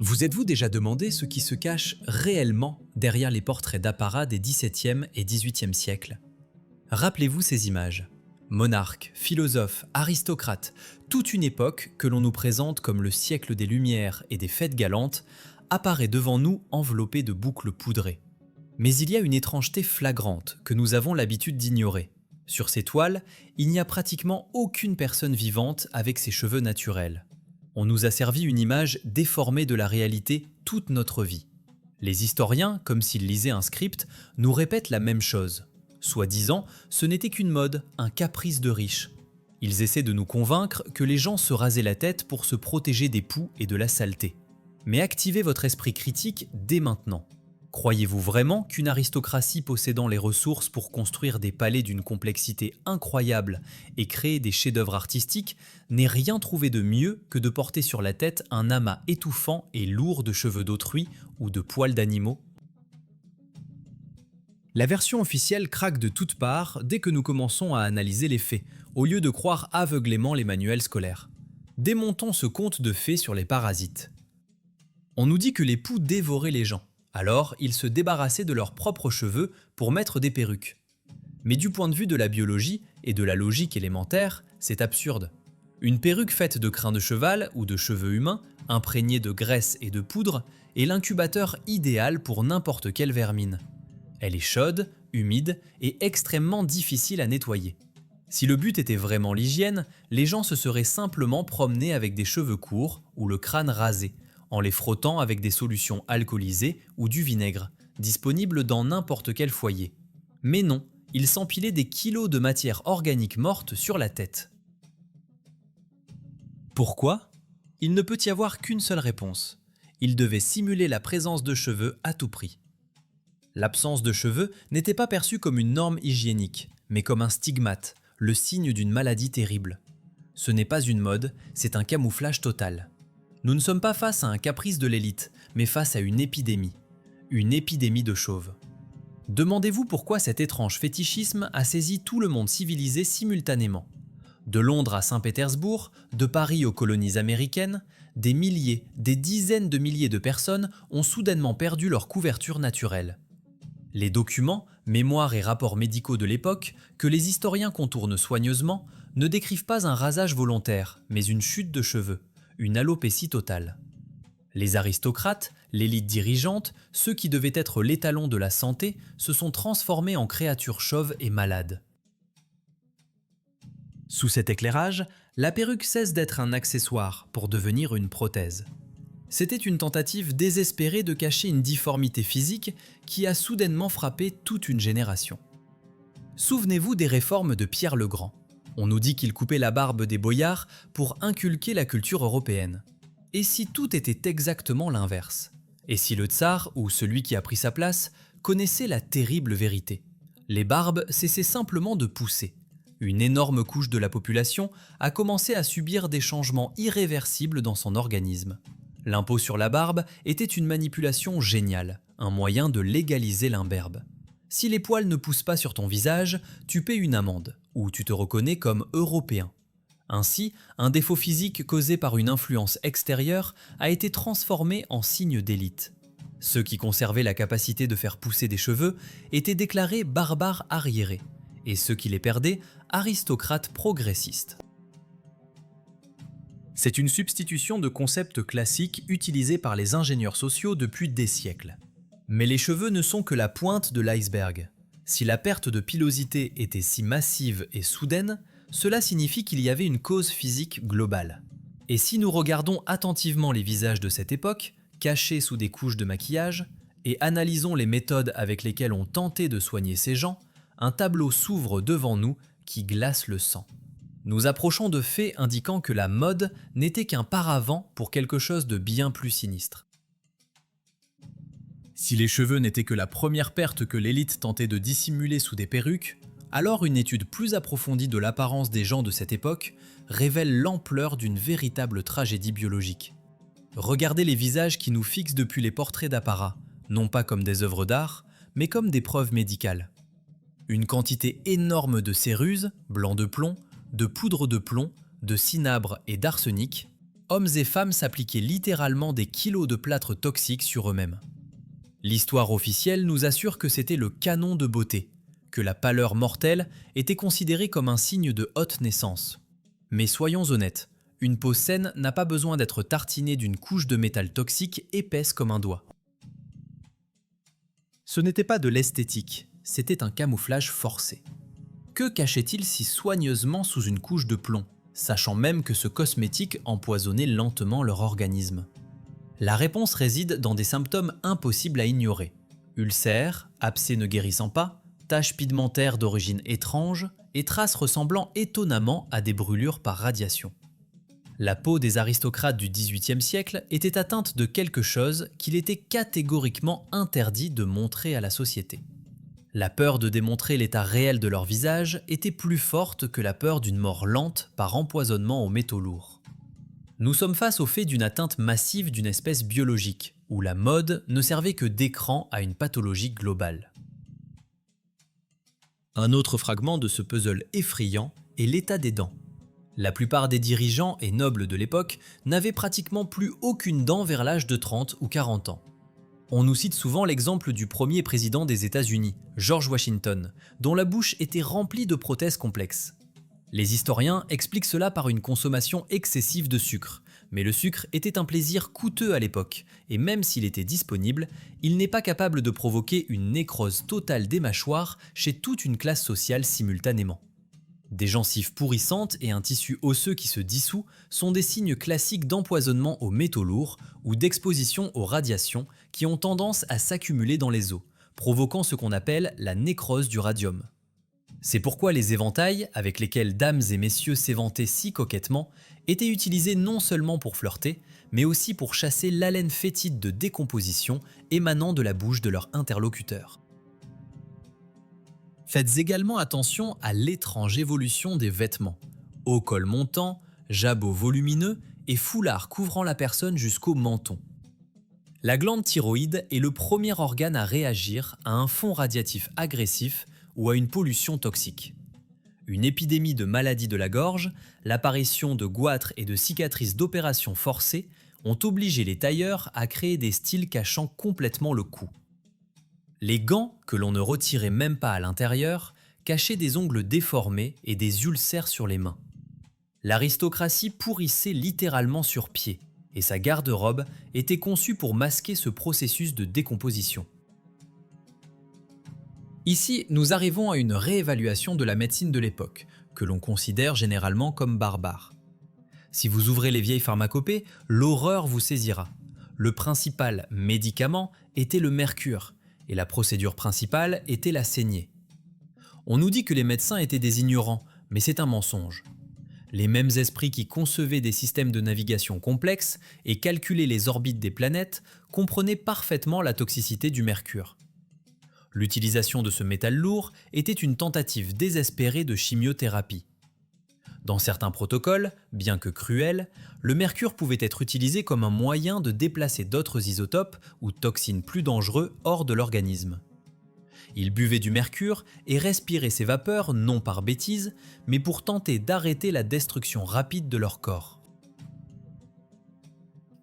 Vous êtes-vous déjà demandé ce qui se cache réellement derrière les portraits d'apparat des XVIIe et XVIIIe siècles? Rappelez-vous ces images. Monarques, philosophes, aristocrates, toute une époque que l'on nous présente comme le siècle des Lumières et des fêtes galantes apparaît devant nous enveloppée de boucles poudrées. Mais il y a une étrangeté flagrante que nous avons l'habitude d'ignorer. Sur ces toiles, il n'y a pratiquement aucune personne vivante avec ses cheveux naturels. On nous a servi une image déformée de la réalité toute notre vie. Les historiens, comme s'ils lisaient un script, nous répètent la même chose. Soi-disant, ce n'était qu'une mode, un caprice de riches. Ils essaient de nous convaincre que les gens se rasaient la tête pour se protéger des poux et de la saleté. Mais activez votre esprit critique dès maintenant. Croyez-vous vraiment qu'une aristocratie possédant les ressources pour construire des palais d'une complexité incroyable et créer des chefs-d'œuvre artistiques n'ait rien trouvé de mieux que de porter sur la tête un amas étouffant et lourd de cheveux d'autrui ou de poils d'animaux? La version officielle craque de toutes parts dès que nous commençons à analyser les faits, au lieu de croire aveuglément les manuels scolaires. Démontons ce conte de fées sur les parasites. On nous dit que les poux dévoraient les gens. Alors, ils se débarrassaient de leurs propres cheveux pour mettre des perruques. Mais du point de vue de la biologie et de la logique élémentaire, c'est absurde. Une perruque faite de crins de cheval ou de cheveux humains, imprégnée de graisse et de poudre, est l'incubateur idéal pour n'importe quelle vermine. Elle est chaude, humide et extrêmement difficile à nettoyer. Si le but était vraiment l'hygiène, les gens se seraient simplement promenés avec des cheveux courts ou le crâne rasé, en les frottant avec des solutions alcoolisées ou du vinaigre, disponibles dans n'importe quel foyer. Mais non, ils s'empilaient des kilos de matière organique morte sur la tête. Pourquoi? Il ne peut y avoir qu'une seule réponse. Ils devaient simuler la présence de cheveux à tout prix. L'absence de cheveux n'était pas perçue comme une norme hygiénique, mais comme un stigmate, le signe d'une maladie terrible. Ce n'est pas une mode, c'est un camouflage total. Nous ne sommes pas face à un caprice de l'élite, mais face à une épidémie de chauves. Demandez-vous pourquoi cet étrange fétichisme a saisi tout le monde civilisé simultanément. De Londres à Saint-Pétersbourg, de Paris aux colonies américaines, des milliers, des dizaines de milliers de personnes ont soudainement perdu leur couverture naturelle. Les documents, mémoires et rapports médicaux de l'époque, que les historiens contournent soigneusement, ne décrivent pas un rasage volontaire, mais une chute de cheveux. Une alopécie totale. Les aristocrates, l'élite dirigeante, ceux qui devaient être l'étalon de la santé, se sont transformés en créatures chauves et malades. Sous cet éclairage, la perruque cesse d'être un accessoire pour devenir une prothèse. C'était une tentative désespérée de cacher une difformité physique qui a soudainement frappé toute une génération. Souvenez-vous des réformes de Pierre le Grand. On nous dit qu'il coupait la barbe des boyards pour inculquer la culture européenne. Et si tout était exactement l'inverse? Et si le tsar, ou celui qui a pris sa place, connaissait la terrible vérité? Les barbes cessaient simplement de pousser. Une énorme couche de la population a commencé à subir des changements irréversibles dans son organisme. L'impôt sur la barbe était une manipulation géniale, un moyen de légaliser l'imberbe. Si les poils ne poussent pas sur ton visage, tu paies une amende, ou tu te reconnais comme européen. Ainsi, un défaut physique causé par une influence extérieure a été transformé en signe d'élite. Ceux qui conservaient la capacité de faire pousser des cheveux étaient déclarés barbares arriérés, et ceux qui les perdaient, aristocrates progressistes. C'est une substitution de concepts classiques utilisés par les ingénieurs sociaux depuis des siècles. Mais les cheveux ne sont que la pointe de l'iceberg. Si la perte de pilosité était si massive et soudaine, cela signifie qu'il y avait une cause physique globale. Et si nous regardons attentivement les visages de cette époque, cachés sous des couches de maquillage, et analysons les méthodes avec lesquelles on tentait de soigner ces gens, un tableau s'ouvre devant nous qui glace le sang. Nous approchons de faits indiquant que la mode n'était qu'un paravent pour quelque chose de bien plus sinistre. Si les cheveux n'étaient que la première perte que l'élite tentait de dissimuler sous des perruques, alors une étude plus approfondie de l'apparence des gens de cette époque révèle l'ampleur d'une véritable tragédie biologique. Regardez les visages qui nous fixent depuis les portraits d'apparat, non pas comme des œuvres d'art, mais comme des preuves médicales. Une quantité énorme de céruse, blanc de plomb, de poudre de plomb, de cinabre et d'arsenic, hommes et femmes s'appliquaient littéralement des kilos de plâtre toxique sur eux-mêmes. L'histoire officielle nous assure que c'était le canon de beauté, que la pâleur mortelle était considérée comme un signe de haute naissance. Mais soyons honnêtes, une peau saine n'a pas besoin d'être tartinée d'une couche de métal toxique épaisse comme un doigt. Ce n'était pas de l'esthétique, c'était un camouflage forcé. Que cachait-il si soigneusement sous une couche de plomb, sachant même que ce cosmétique empoisonnait lentement leur organisme? La réponse réside dans des symptômes impossibles à ignorer. Ulcères, abcès ne guérissant pas, taches pigmentaires d'origine étrange et traces ressemblant étonnamment à des brûlures par radiation. La peau des aristocrates du XVIIIe siècle était atteinte de quelque chose qu'il était catégoriquement interdit de montrer à la société. La peur de démontrer l'état réel de leur visage était plus forte que la peur d'une mort lente par empoisonnement aux métaux lourds. Nous sommes face au fait d'une atteinte massive d'une espèce biologique, où la mode ne servait que d'écran à une pathologie globale. Un autre fragment de ce puzzle effrayant est l'état des dents. La plupart des dirigeants et nobles de l'époque n'avaient pratiquement plus aucune dent vers l'âge de 30 ou 40 ans. On nous cite souvent l'exemple du premier président des États-Unis, George Washington, dont la bouche était remplie de prothèses complexes. Les historiens expliquent cela par une consommation excessive de sucre, mais le sucre était un plaisir coûteux à l'époque, et même s'il était disponible, il n'est pas capable de provoquer une nécrose totale des mâchoires chez toute une classe sociale simultanément. Des gencives pourrissantes et un tissu osseux qui se dissout sont des signes classiques d'empoisonnement aux métaux lourds ou d'exposition aux radiations qui ont tendance à s'accumuler dans les os, provoquant ce qu'on appelle la nécrose du radium. C'est pourquoi les éventails, avec lesquels dames et messieurs s'éventaient si coquettement, étaient utilisés non seulement pour flirter, mais aussi pour chasser l'haleine fétide de décomposition émanant de la bouche de leur interlocuteur. Faites également attention à l'étrange évolution des vêtements. Haut col montant, jabot volumineux et foulard couvrant la personne jusqu'au menton. La glande thyroïde est le premier organe à réagir à un fond radiatif agressif ou à une pollution toxique. Une épidémie de maladies de la gorge, l'apparition de goitres et de cicatrices d'opérations forcées ont obligé les tailleurs à créer des styles cachant complètement le cou. Les gants, que l'on ne retirait même pas à l'intérieur, cachaient des ongles déformés et des ulcères sur les mains. L'aristocratie pourrissait littéralement sur pied, et sa garde-robe était conçue pour masquer ce processus de décomposition. Ici, nous arrivons à une réévaluation de la médecine de l'époque, que l'on considère généralement comme barbare. Si vous ouvrez les vieilles pharmacopées, l'horreur vous saisira. Le principal médicament était le mercure, et la procédure principale était la saignée. On nous dit que les médecins étaient des ignorants, mais c'est un mensonge. Les mêmes esprits qui concevaient des systèmes de navigation complexes et calculaient les orbites des planètes comprenaient parfaitement la toxicité du mercure. L'utilisation de ce métal lourd était une tentative désespérée de chimiothérapie. Dans certains protocoles, bien que cruels, le mercure pouvait être utilisé comme un moyen de déplacer d'autres isotopes ou toxines plus dangereux hors de l'organisme. Ils buvaient du mercure et respiraient ces vapeurs non par bêtise, mais pour tenter d'arrêter la destruction rapide de leur corps.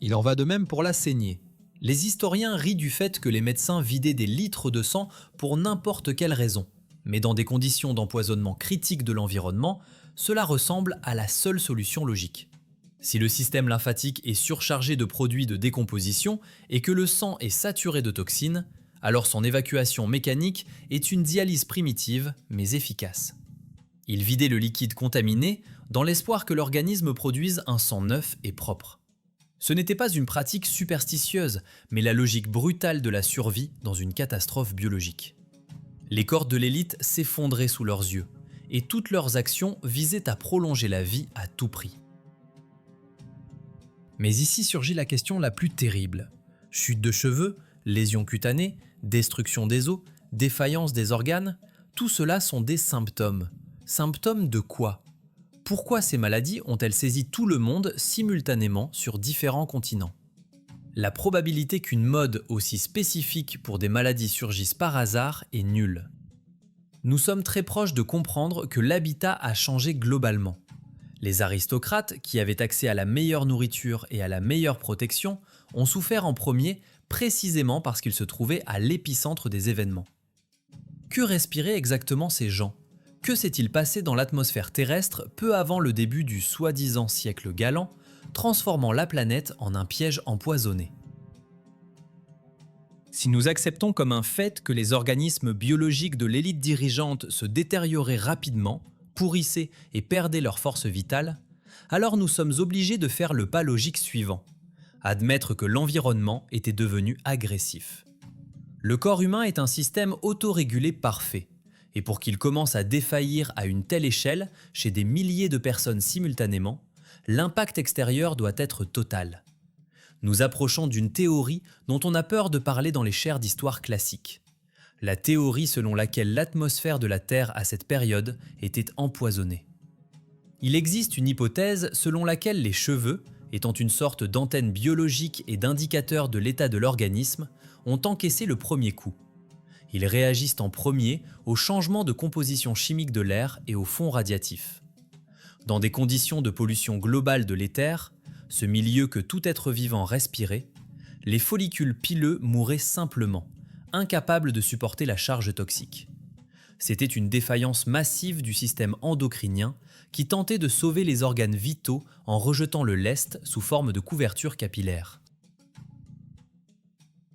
Il en va de même pour la saignée. Les historiens rient du fait que les médecins vidaient des litres de sang pour n'importe quelle raison, mais dans des conditions d'empoisonnement critiques de l'environnement, cela ressemble à la seule solution logique. Si le système lymphatique est surchargé de produits de décomposition et que le sang est saturé de toxines, alors son évacuation mécanique est une dialyse primitive mais efficace. Ils vidaient le liquide contaminé dans l'espoir que l'organisme produise un sang neuf et propre. Ce n'était pas une pratique superstitieuse, mais la logique brutale de la survie dans une catastrophe biologique. Les corps de l'élite s'effondraient sous leurs yeux, et toutes leurs actions visaient à prolonger la vie à tout prix. Mais ici surgit la question la plus terrible. Chute de cheveux, lésions cutanées, destruction des os, défaillance des organes, tout cela sont des symptômes. Symptômes de quoi ? Pourquoi ces maladies ont-elles saisi tout le monde simultanément sur différents continents ? La probabilité qu'une mode aussi spécifique pour des maladies surgisse par hasard est nulle. Nous sommes très proches de comprendre que l'habitat a changé globalement. Les aristocrates, qui avaient accès à la meilleure nourriture et à la meilleure protection, ont souffert en premier précisément parce qu'ils se trouvaient à l'épicentre des événements. Que respiraient exactement ces gens? Que s'est-il passé dans l'atmosphère terrestre peu avant le début du soi-disant siècle galant, transformant la planète en un piège empoisonné? Si nous acceptons comme un fait que les organismes biologiques de l'élite dirigeante se détérioraient rapidement, pourrissaient et perdaient leur force vitale, alors nous sommes obligés de faire le pas logique suivant: admettre que l'environnement était devenu agressif. Le corps humain est un système autorégulé parfait, et pour qu'il commence à défaillir à une telle échelle chez des milliers de personnes simultanément, l'impact extérieur doit être total. Nous approchons d'une théorie dont on a peur de parler dans les chaires d'histoire classique. La théorie selon laquelle l'atmosphère de la Terre à cette période était empoisonnée. Il existe une hypothèse selon laquelle les cheveux, étant une sorte d'antenne biologique et d'indicateur de l'état de l'organisme, ont encaissé le premier coup. Ils réagissent en premier au changement de composition chimique de l'air et au fond radiatif. Dans des conditions de pollution globale de l'éther, ce milieu que tout être vivant respirait, les follicules pileux mouraient simplement, incapables de supporter la charge toxique. C'était une défaillance massive du système endocrinien qui tentait de sauver les organes vitaux en rejetant le lest sous forme de couverture capillaire.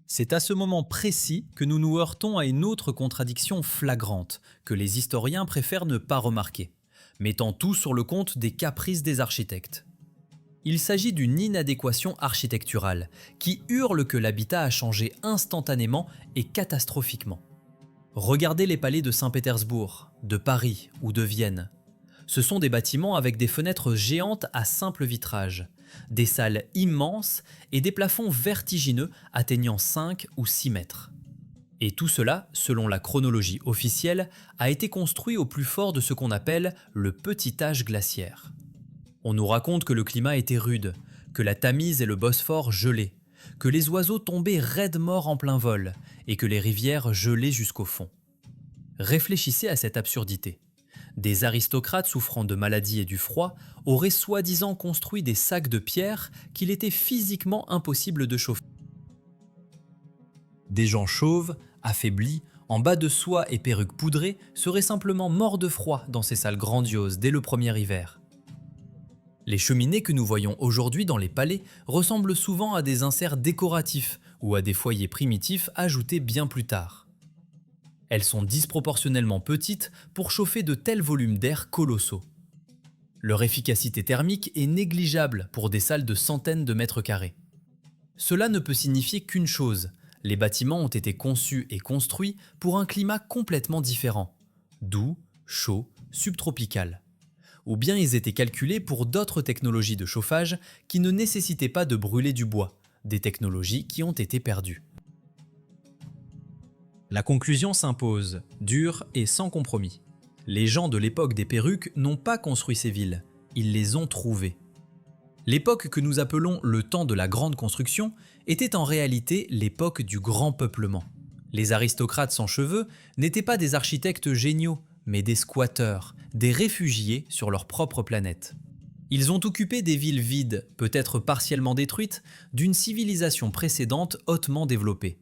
C'est à ce moment précis que nous nous heurtons à une autre contradiction flagrante que les historiens préfèrent ne pas remarquer, mettant tout sur le compte des caprices des architectes. Il s'agit d'une inadéquation architecturale qui hurle que l'habitat a changé instantanément et catastrophiquement. Regardez les palais de Saint-Pétersbourg, de Paris ou de Vienne. Ce sont des bâtiments avec des fenêtres géantes à simple vitrage, des salles immenses et des plafonds vertigineux atteignant 5 ou 6 mètres. Et tout cela, selon la chronologie officielle, a été construit au plus fort de ce qu'on appelle le petit âge glaciaire. On nous raconte que le climat était rude, que la Tamise et le Bosphore gelaient, que les oiseaux tombaient raides morts en plein vol et que les rivières gelaient jusqu'au fond. Réfléchissez à cette absurdité. Des aristocrates souffrant de maladies et du froid auraient soi-disant construit des sacs de pierre qu'il était physiquement impossible de chauffer. Des gens chauves, affaiblis, en bas de soie et perruques poudrées seraient simplement morts de froid dans ces salles grandioses dès le premier hiver. Les cheminées que nous voyons aujourd'hui dans les palais ressemblent souvent à des inserts décoratifs ou à des foyers primitifs ajoutés bien plus tard. Elles sont disproportionnellement petites pour chauffer de tels volumes d'air colossaux. Leur efficacité thermique est négligeable pour des salles de centaines de mètres carrés. Cela ne peut signifier qu'une chose: les bâtiments ont été conçus et construits pour un climat complètement différent, doux, chaud, subtropical. Ou bien ils étaient calculés pour d'autres technologies de chauffage qui ne nécessitaient pas de brûler du bois, des technologies qui ont été perdues. La conclusion s'impose, dure et sans compromis. Les gens de l'époque des perruques n'ont pas construit ces villes, ils les ont trouvées. L'époque que nous appelons le temps de la grande construction était en réalité l'époque du grand peuplement. Les aristocrates sans cheveux n'étaient pas des architectes géniaux, mais des squatteurs, des réfugiés sur leur propre planète. Ils ont occupé des villes vides, peut-être partiellement détruites, d'une civilisation précédente hautement développée.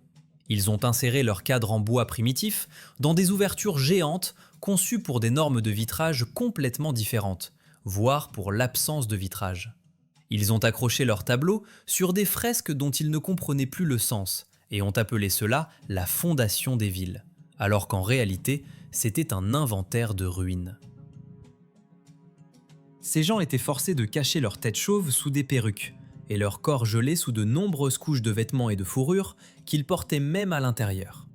Ils ont inséré leur cadre en bois primitif dans des ouvertures géantes conçues pour des normes de vitrage complètement différentes, voire pour l'absence de vitrage. Ils ont accroché leurs tableaux sur des fresques dont ils ne comprenaient plus le sens et ont appelé cela la fondation des villes, alors qu'en réalité, c'était un inventaire de ruines. Ces gens étaient forcés de cacher leur tête chauve sous des perruques et leur corps gelé sous de nombreuses couches de vêtements et de fourrures qu'ils portaient même à l'intérieur.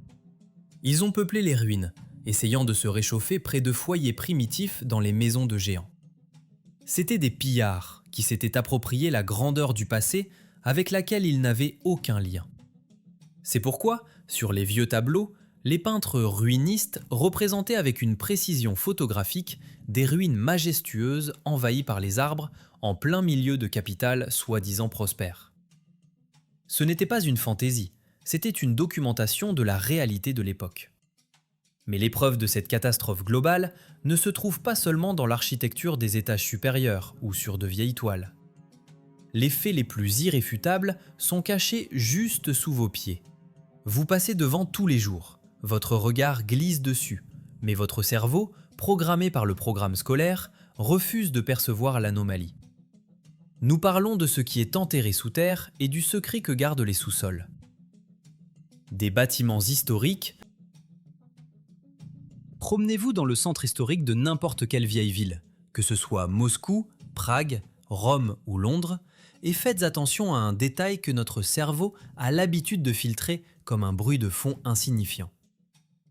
Ils ont peuplé les ruines, essayant de se réchauffer près de foyers primitifs dans les maisons de géants. C'étaient des pillards qui s'étaient approprié la grandeur du passé avec laquelle ils n'avaient aucun lien. C'est pourquoi, sur les vieux tableaux, les peintres ruinistes représentaient avec une précision photographique des ruines majestueuses envahies par les arbres en plein milieu de capitales soi-disant prospères. Ce n'était pas une fantaisie, c'était une documentation de la réalité de l'époque. Mais l'épreuve de cette catastrophe globale ne se trouve pas seulement dans l'architecture des étages supérieurs ou sur de vieilles toiles. Les faits les plus irréfutables sont cachés juste sous vos pieds. Vous passez devant tous les jours, votre regard glisse dessus, mais votre cerveau, programmé par le programme scolaire, refuse de percevoir l'anomalie. Nous parlons de ce qui est enterré sous terre et du secret que gardent les sous-sols. Des bâtiments historiques. Promenez-vous dans le centre historique de n'importe quelle vieille ville, que ce soit Moscou, Prague, Rome ou Londres, et faites attention à un détail que notre cerveau a l'habitude de filtrer comme un bruit de fond insignifiant.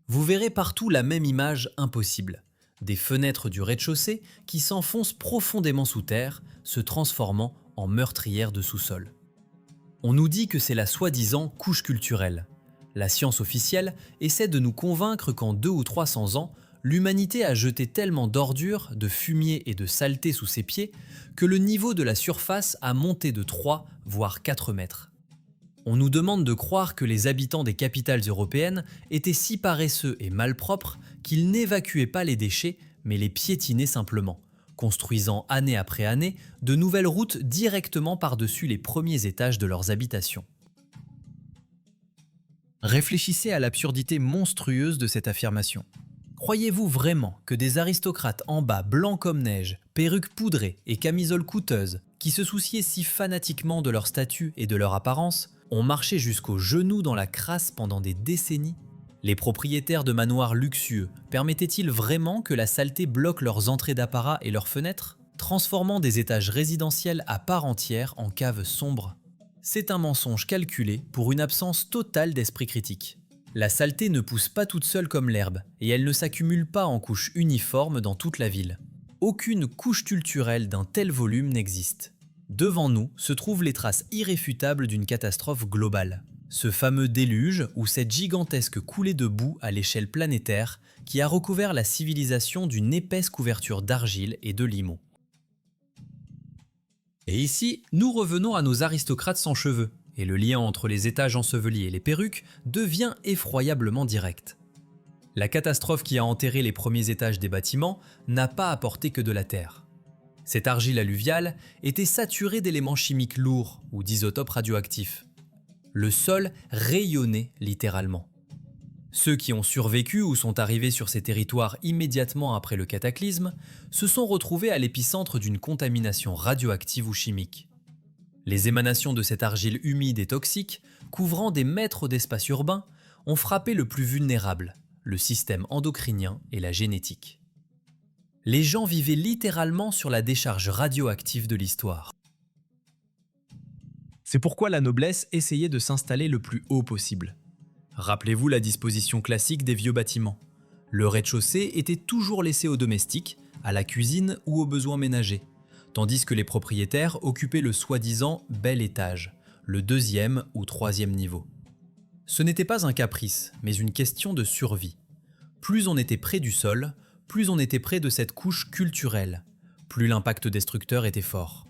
Vous verrez partout la même image impossible, des fenêtres du rez-de-chaussée qui s'enfoncent profondément sous terre, se transformant en meurtrières de sous-sol. On nous dit que c'est la soi-disant couche culturelle. La science officielle essaie de nous convaincre qu'en 200 ou 300 ans, l'humanité a jeté tellement d'ordures, de fumier et de saleté sous ses pieds que le niveau de la surface a monté de 3 voire 4 mètres. On nous demande de croire que les habitants des capitales européennes étaient si paresseux et malpropres qu'ils n'évacuaient pas les déchets mais les piétinaient simplement, construisant année après année de nouvelles routes directement par-dessus les premiers étages de leurs habitations. Réfléchissez à l'absurdité monstrueuse de cette affirmation. Croyez-vous vraiment que des aristocrates en bas blancs comme neige, perruques poudrées et camisoles coûteuses, qui se souciaient si fanatiquement de leur statut et de leur apparence, ont marché jusqu'aux genoux dans la crasse pendant des décennies? Les propriétaires de manoirs luxueux permettaient-ils vraiment que la saleté bloque leurs entrées d'apparat et leurs fenêtres, transformant des étages résidentiels à part entière en caves sombres? C'est un mensonge calculé pour une absence totale d'esprit critique. La saleté ne pousse pas toute seule comme l'herbe, et elle ne s'accumule pas en couches uniformes dans toute la ville. Aucune couche culturelle d'un tel volume n'existe. Devant nous se trouvent les traces irréfutables d'une catastrophe globale. Ce fameux déluge ou cette gigantesque coulée de boue à l'échelle planétaire qui a recouvert la civilisation d'une épaisse couverture d'argile et de limon. Et ici, nous revenons à nos aristocrates sans cheveux, et le lien entre les étages ensevelis et les perruques devient effroyablement direct. La catastrophe qui a enterré les premiers étages des bâtiments n'a pas apporté que de la terre. Cette argile alluviale était saturée d'éléments chimiques lourds ou d'isotopes radioactifs. Le sol rayonnait littéralement. Ceux qui ont survécu ou sont arrivés sur ces territoires immédiatement après le cataclysme se sont retrouvés à l'épicentre d'une contamination radioactive ou chimique. Les émanations de cette argile humide et toxique, couvrant des mètres d'espace urbain, ont frappé le plus vulnérable, le système endocrinien et la génétique. Les gens vivaient littéralement sur la décharge radioactive de l'histoire. C'est pourquoi la noblesse essayait de s'installer le plus haut possible. Rappelez-vous la disposition classique des vieux bâtiments. Le rez-de-chaussée était toujours laissé aux domestiques, à la cuisine ou aux besoins ménagers, tandis que les propriétaires occupaient le soi-disant bel étage, le 2e ou 3e niveau. Ce n'était pas un caprice, mais une question de survie. Plus on était près du sol, plus on était près de cette couche culturelle, plus l'impact destructeur était fort.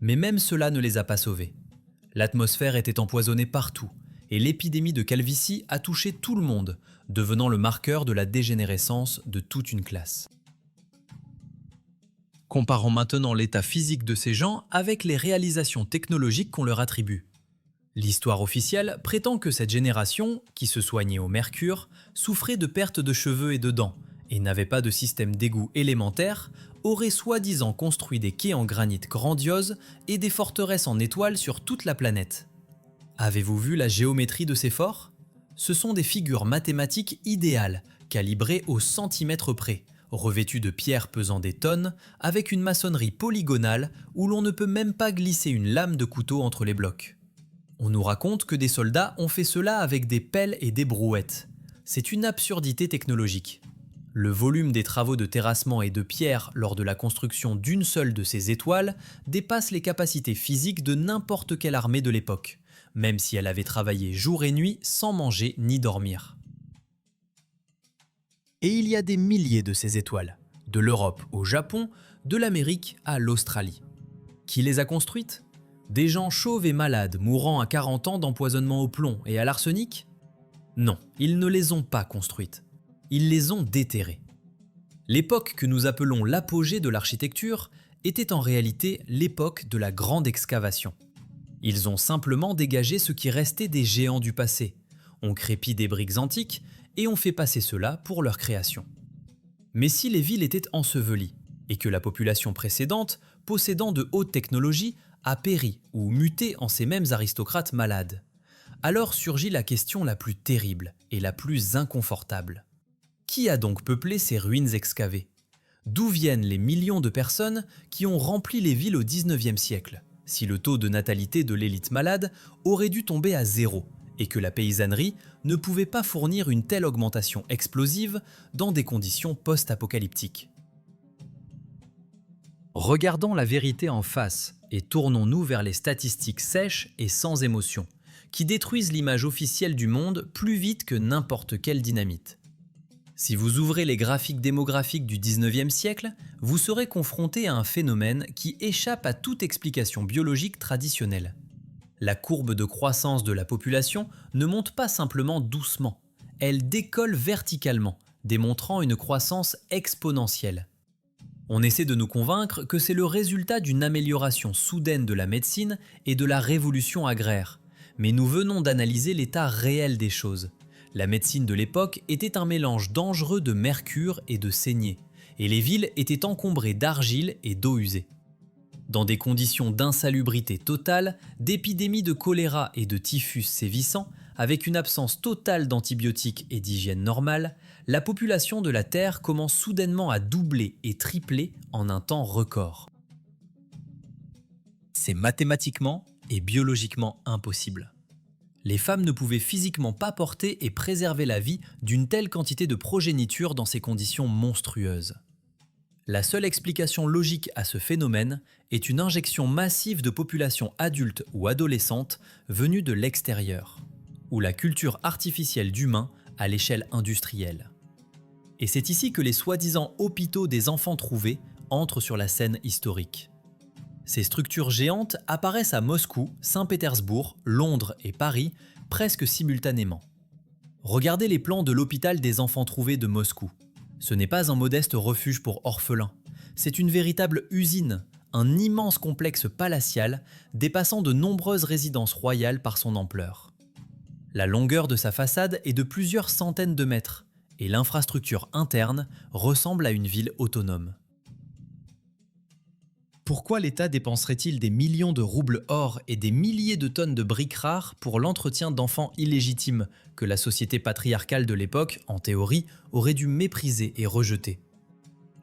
Mais même cela ne les a pas sauvés. L'atmosphère était empoisonnée partout, et l'épidémie de calvitie a touché tout le monde, devenant le marqueur de la dégénérescence de toute une classe. Comparons maintenant l'état physique de ces gens avec les réalisations technologiques qu'on leur attribue. L'histoire officielle prétend que cette génération, qui se soignait au mercure, souffrait de perte de cheveux et de dents, et n'avait pas de système d'égout élémentaire, aurait soi-disant construit des quais en granit grandioses et des forteresses en étoiles sur toute la planète. Avez-vous vu la géométrie de ces forts? Ce sont des figures mathématiques idéales, calibrées au centimètre près, revêtues de pierres pesant des tonnes, avec une maçonnerie polygonale où l'on ne peut même pas glisser une lame de couteau entre les blocs. On nous raconte que des soldats ont fait cela avec des pelles et des brouettes. C'est une absurdité technologique. Le volume des travaux de terrassement et de pierre lors de la construction d'une seule de ces étoiles dépasse les capacités physiques de n'importe quelle armée de l'époque, même si elle avait travaillé jour et nuit sans manger ni dormir. Et il y a des milliers de ces étoiles, de l'Europe au Japon, de l'Amérique à l'Australie. Qui les a construites? Des gens chauves et malades mourant à 40 ans d'empoisonnement au plomb et à l'arsenic? Non, ils ne les ont pas construites. Ils les ont déterrés. L'époque que nous appelons l'apogée de l'architecture était en réalité l'époque de la grande excavation. Ils ont simplement dégagé ce qui restait des géants du passé, ont crépi des briques antiques et ont fait passer cela pour leur création. Mais si les villes étaient ensevelies et que la population précédente, possédant de hautes technologies, a péri ou muté en ces mêmes aristocrates malades, alors surgit la question la plus terrible et la plus inconfortable. Qui a donc peuplé ces ruines excavées? D'où viennent les millions de personnes qui ont rempli les villes au XIXe siècle, si le taux de natalité de l'élite malade aurait dû tomber à zéro et que la paysannerie ne pouvait pas fournir une telle augmentation explosive dans des conditions post-apocalyptiques? Regardons la vérité en face et tournons-nous vers les statistiques sèches et sans émotion, qui détruisent l'image officielle du monde plus vite que n'importe quelle dynamite. Si vous ouvrez les graphiques démographiques du XIXe siècle, vous serez confronté à un phénomène qui échappe à toute explication biologique traditionnelle. La courbe de croissance de la population ne monte pas simplement doucement, elle décolle verticalement, démontrant une croissance exponentielle. On essaie de nous convaincre que c'est le résultat d'une amélioration soudaine de la médecine et de la révolution agraire, mais nous venons d'analyser l'état réel des choses. La médecine de l'époque était un mélange dangereux de mercure et de saignée, et les villes étaient encombrées d'argile et d'eau usée. Dans des conditions d'insalubrité totale, d'épidémies de choléra et de typhus sévissant, avec une absence totale d'antibiotiques et d'hygiène normale, la population de la Terre commence soudainement à doubler et tripler en un temps record. C'est mathématiquement et biologiquement impossible. Les femmes ne pouvaient physiquement pas porter et préserver la vie d'une telle quantité de progéniture dans ces conditions monstrueuses. La seule explication logique à ce phénomène est une injection massive de populations adultes ou adolescentes venues de l'extérieur, ou la culture artificielle d'humains à l'échelle industrielle. Et c'est ici que les soi-disant hôpitaux des enfants trouvés entrent sur la scène historique. Ces structures géantes apparaissent à Moscou, Saint-Pétersbourg, Londres et Paris presque simultanément. Regardez les plans de l'hôpital des enfants trouvés de Moscou. Ce n'est pas un modeste refuge pour orphelins, c'est une véritable usine, un immense complexe palatial dépassant de nombreuses résidences royales par son ampleur. La longueur de sa façade est de plusieurs centaines de mètres et l'infrastructure interne ressemble à une ville autonome. Pourquoi l'État dépenserait-il des millions de roubles or et des milliers de tonnes de briques rares pour l'entretien d'enfants illégitimes que la société patriarcale de l'époque, en théorie, aurait dû mépriser et rejeter?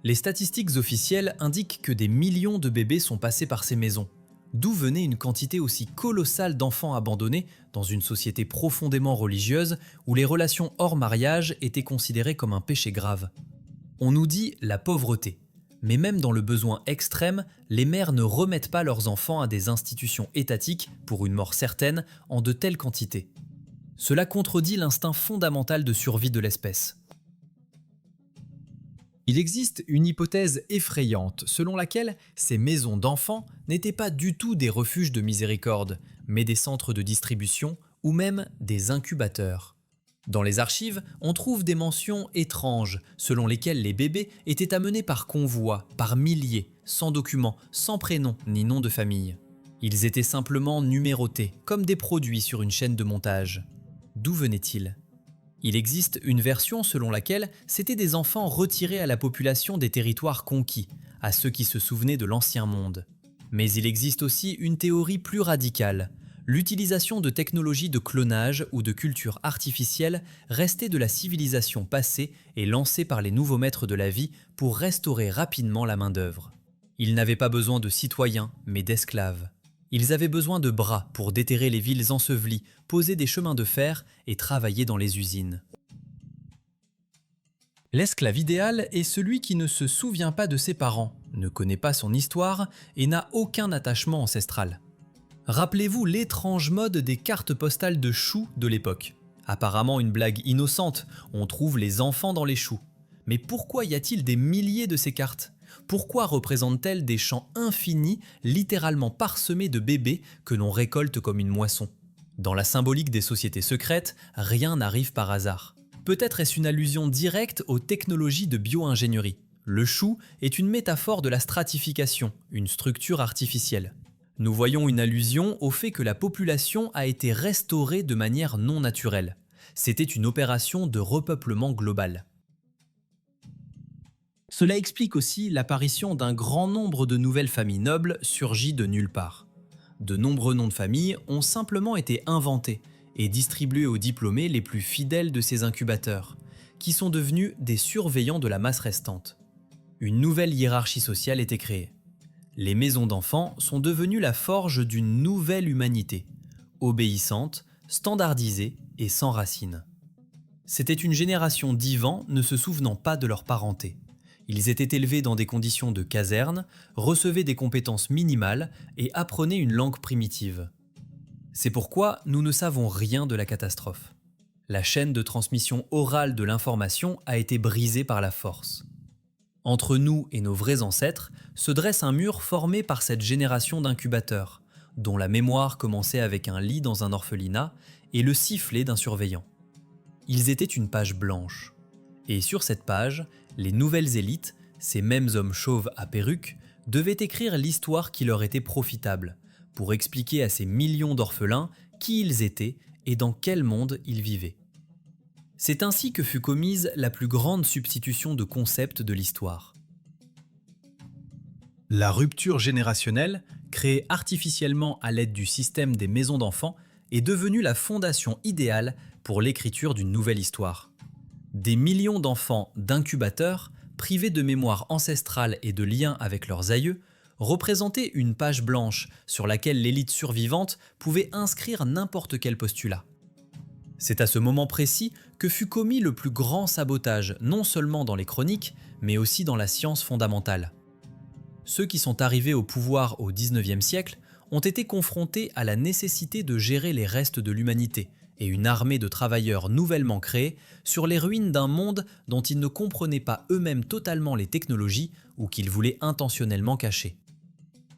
Les statistiques officielles indiquent que des millions de bébés sont passés par ces maisons. D'où venait une quantité aussi colossale d'enfants abandonnés dans une société profondément religieuse où les relations hors mariage étaient considérées comme un péché grave? On nous dit la pauvreté. Mais même dans le besoin extrême, les mères ne remettent pas leurs enfants à des institutions étatiques pour une mort certaine en de telles quantités. Cela contredit l'instinct fondamental de survie de l'espèce. Il existe une hypothèse effrayante selon laquelle ces maisons d'enfants n'étaient pas du tout des refuges de miséricorde, mais des centres de distribution ou même des incubateurs. Dans les archives, on trouve des mentions étranges selon lesquelles les bébés étaient amenés par convoi, par milliers, sans documents, sans prénom ni nom de famille. Ils étaient simplement numérotés, comme des produits sur une chaîne de montage. D'où venaient-ils ? Il existe une version selon laquelle c'étaient des enfants retirés à la population des territoires conquis, à ceux qui se souvenaient de l'ancien monde. Mais il existe aussi une théorie plus radicale. L'utilisation de technologies de clonage ou de culture artificielle restée de la civilisation passée et lancée par les nouveaux maîtres de la vie pour restaurer rapidement la main-d'œuvre. Ils n'avaient pas besoin de citoyens, mais d'esclaves. Ils avaient besoin de bras pour déterrer les villes ensevelies, poser des chemins de fer et travailler dans les usines. L'esclave idéal est celui qui ne se souvient pas de ses parents, ne connaît pas son histoire et n'a aucun attachement ancestral. Rappelez-vous l'étrange mode des cartes postales de choux de l'époque. Apparemment une blague innocente, on trouve les enfants dans les choux. Mais pourquoi y a-t-il des milliers de ces cartes ? Pourquoi représentent-elles des champs infinis, littéralement parsemés de bébés que l'on récolte comme une moisson ? Dans la symbolique des sociétés secrètes, rien n'arrive par hasard. Peut-être est-ce une allusion directe aux technologies de bio-ingénierie. Le chou est une métaphore de la stratification, une structure artificielle. Nous voyons une allusion au fait que la population a été restaurée de manière non naturelle. C'était une opération de repeuplement global. Cela explique aussi l'apparition d'un grand nombre de nouvelles familles nobles surgies de nulle part. De nombreux noms de familles ont simplement été inventés et distribués aux diplômés les plus fidèles de ces incubateurs, qui sont devenus des surveillants de la masse restante. Une nouvelle hiérarchie sociale était créée. Les maisons d'enfants sont devenues la forge d'une nouvelle humanité, obéissante, standardisée et sans racines. C'était une génération d'Ivans ne se souvenant pas de leur parenté. Ils étaient élevés dans des conditions de caserne, recevaient des compétences minimales et apprenaient une langue primitive. C'est pourquoi nous ne savons rien de la catastrophe. La chaîne de transmission orale de l'information a été brisée par la force. Entre nous et nos vrais ancêtres se dresse un mur formé par cette génération d'incubateurs, dont la mémoire commençait avec un lit dans un orphelinat et le sifflet d'un surveillant. Ils étaient une page blanche. Et sur cette page, les nouvelles élites, ces mêmes hommes chauves à perruque, devaient écrire l'histoire qui leur était profitable, pour expliquer à ces millions d'orphelins qui ils étaient et dans quel monde ils vivaient. C'est ainsi que fut commise la plus grande substitution de concepts de l'histoire. La rupture générationnelle, créée artificiellement à l'aide du système des maisons d'enfants, est devenue la fondation idéale pour l'écriture d'une nouvelle histoire. Des millions d'enfants d'incubateurs, privés de mémoire ancestrale et de liens avec leurs aïeux, représentaient une page blanche sur laquelle l'élite survivante pouvait inscrire n'importe quel postulat. C'est à ce moment précis que fut commis le plus grand sabotage, non seulement dans les chroniques, mais aussi dans la science fondamentale. Ceux qui sont arrivés au pouvoir au XIXe siècle ont été confrontés à la nécessité de gérer les restes de l'humanité et une armée de travailleurs nouvellement créés sur les ruines d'un monde dont ils ne comprenaient pas eux-mêmes totalement les technologies ou qu'ils voulaient intentionnellement cacher.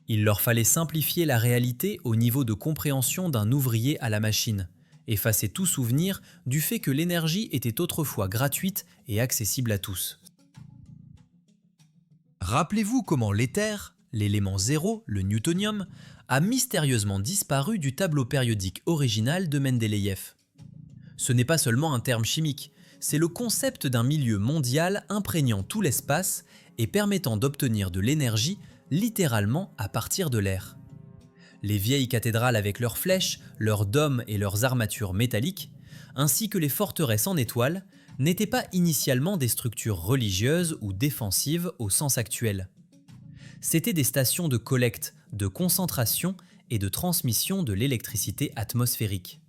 Il leur fallait simplifier la réalité au niveau de compréhension d'un ouvrier à la machine, effacer tout souvenir du fait que l'énergie était autrefois gratuite et accessible à tous. Rappelez-vous comment l'éther, l'élément zéro, le newtonium, a mystérieusement disparu du tableau périodique original de Mendeleïev. Ce n'est pas seulement un terme chimique, c'est le concept d'un milieu mondial imprégnant tout l'espace et permettant d'obtenir de l'énergie littéralement à partir de l'air. Les vieilles cathédrales avec leurs flèches, leurs dômes et leurs armatures métalliques, ainsi que les forteresses en étoiles, n'étaient pas initialement des structures religieuses ou défensives au sens actuel. C'étaient des stations de collecte, de concentration et de transmission de l'électricité atmosphérique.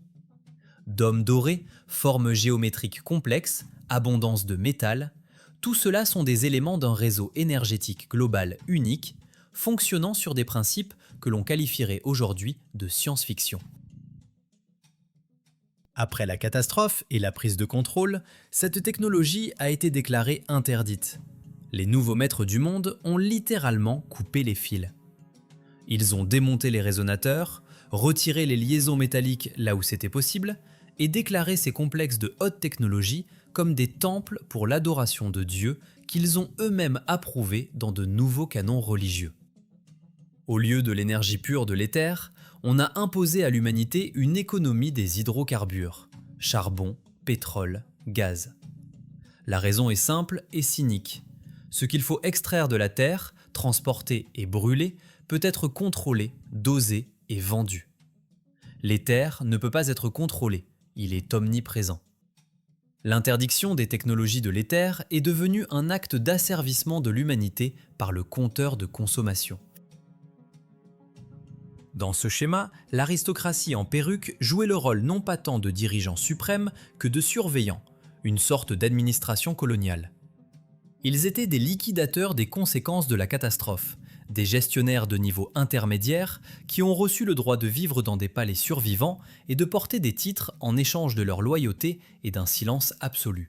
Dômes dorés, formes géométriques complexes, abondance de métal, tout cela sont des éléments d'un réseau énergétique global unique, fonctionnant sur des principes que l'on qualifierait aujourd'hui de science-fiction. Après la catastrophe et la prise de contrôle, cette technologie a été déclarée interdite. Les nouveaux maîtres du monde ont littéralement coupé les fils. Ils ont démonté les résonateurs, retiré les liaisons métalliques là où c'était possible, et déclaré ces complexes de haute technologie comme des temples pour l'adoration de Dieu qu'ils ont eux-mêmes approuvés dans de nouveaux canons religieux. Au lieu de l'énergie pure de l'éther, on a imposé à l'humanité une économie des hydrocarbures, charbon, pétrole, gaz. La raison est simple et cynique. Ce qu'il faut extraire de la terre, transporter et brûler, peut être contrôlé, dosé et vendu. L'éther ne peut pas être contrôlé, il est omniprésent. L'interdiction des technologies de l'éther est devenue un acte d'asservissement de l'humanité par le compteur de consommation. Dans ce schéma, l'aristocratie en perruque jouait le rôle non pas tant de dirigeant suprême que de surveillant, une sorte d'administration coloniale. Ils étaient des liquidateurs des conséquences de la catastrophe, des gestionnaires de niveau intermédiaire qui ont reçu le droit de vivre dans des palais survivants et de porter des titres en échange de leur loyauté et d'un silence absolu.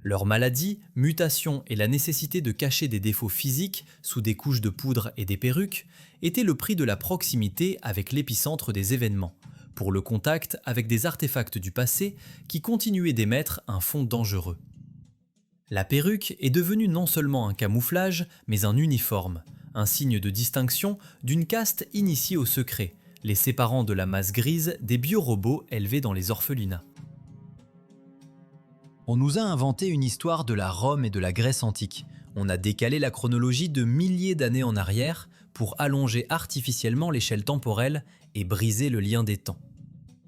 Leur maladie, mutation et la nécessité de cacher des défauts physiques sous des couches de poudre et des perruques étaient le prix de la proximité avec l'épicentre des événements, pour le contact avec des artefacts du passé qui continuaient d'émettre un fond dangereux. La perruque est devenue non seulement un camouflage, mais un uniforme, un signe de distinction d'une caste initiée au secret, les séparant de la masse grise des biorobots élevés dans les orphelinats. On nous a inventé une histoire de la Rome et de la Grèce antique. On a décalé la chronologie de milliers d'années en arrière pour allonger artificiellement l'échelle temporelle et briser le lien des temps.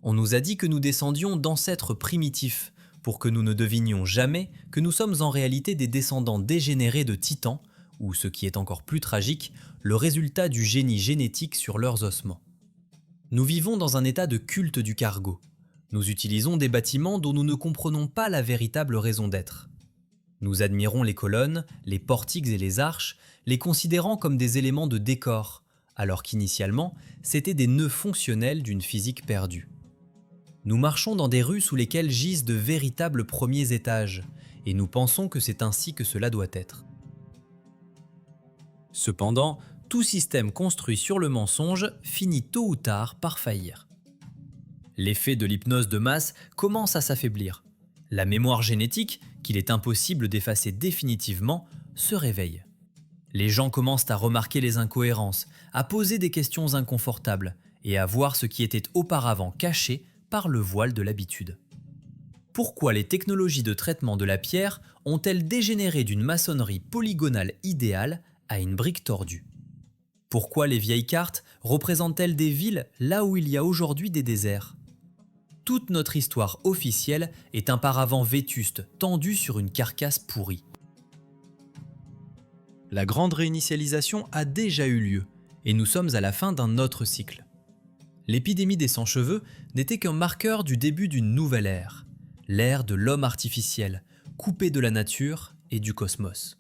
On nous a dit que nous descendions d'ancêtres primitifs, pour que nous ne devinions jamais que nous sommes en réalité des descendants dégénérés de titans, ou ce qui est encore plus tragique, le résultat du génie génétique sur leurs ossements. Nous vivons dans un état de culte du cargo. Nous utilisons des bâtiments dont nous ne comprenons pas la véritable raison d'être. Nous admirons les colonnes, les portiques et les arches, les considérant comme des éléments de décor, alors qu'initialement, c'étaient des nœuds fonctionnels d'une physique perdue. Nous marchons dans des rues sous lesquelles gisent de véritables premiers étages, et nous pensons que c'est ainsi que cela doit être. Cependant, tout système construit sur le mensonge finit tôt ou tard par faillir. L'effet de l'hypnose de masse commence à s'affaiblir. La mémoire génétique, qu'il est impossible d'effacer définitivement, se réveille. Les gens commencent à remarquer les incohérences, à poser des questions inconfortables et à voir ce qui était auparavant caché par le voile de l'habitude. Pourquoi les technologies de traitement de la pierre ont-elles dégénéré d'une maçonnerie polygonale idéale à une brique tordue? Pourquoi les vieilles cartes représentent-elles des villes là où il y a aujourd'hui des déserts? Toute notre histoire officielle est un paravent vétuste tendu sur une carcasse pourrie. La grande réinitialisation a déjà eu lieu et nous sommes à la fin d'un autre cycle. L'épidémie des sans-cheveux n'était qu'un marqueur du début d'une nouvelle ère, l'ère de l'homme artificiel, coupé de la nature et du cosmos.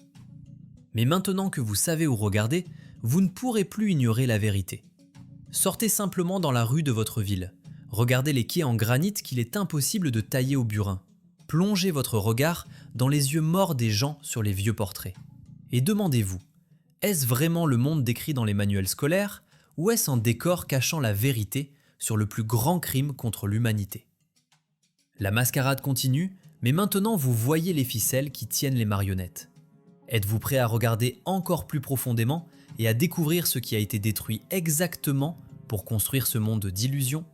Mais maintenant que vous savez où regarder, vous ne pourrez plus ignorer la vérité. Sortez simplement dans la rue de votre ville, regardez les quais en granit qu'il est impossible de tailler au burin, plongez votre regard dans les yeux morts des gens sur les vieux portraits, et demandez-vous, est-ce vraiment le monde décrit dans les manuels scolaires, ou est-ce un décor cachant la vérité sur le plus grand crime contre l'humanité? La mascarade continue, mais maintenant vous voyez les ficelles qui tiennent les marionnettes. Êtes-vous prêt à regarder encore plus profondément et à découvrir ce qui a été détruit exactement pour construire ce monde d'illusions?